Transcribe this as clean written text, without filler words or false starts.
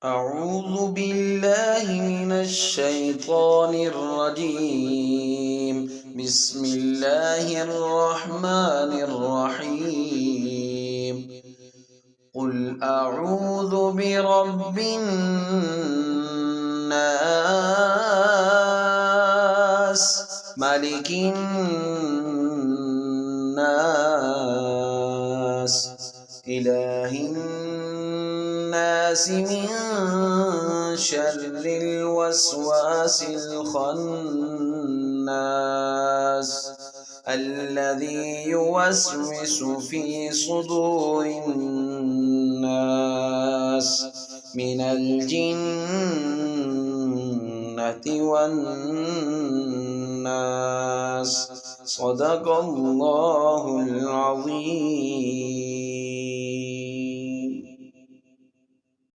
أعوذ بالله من الشيطان الرجيم. بسم الله الرحمن الرحيم. قل أعوذ برب الناس، ملك الناس، إله الناس، من شر الوسواس الخناس الذي يوسوس في صدور الناس من الجنة والناس. صدق الله العظيم.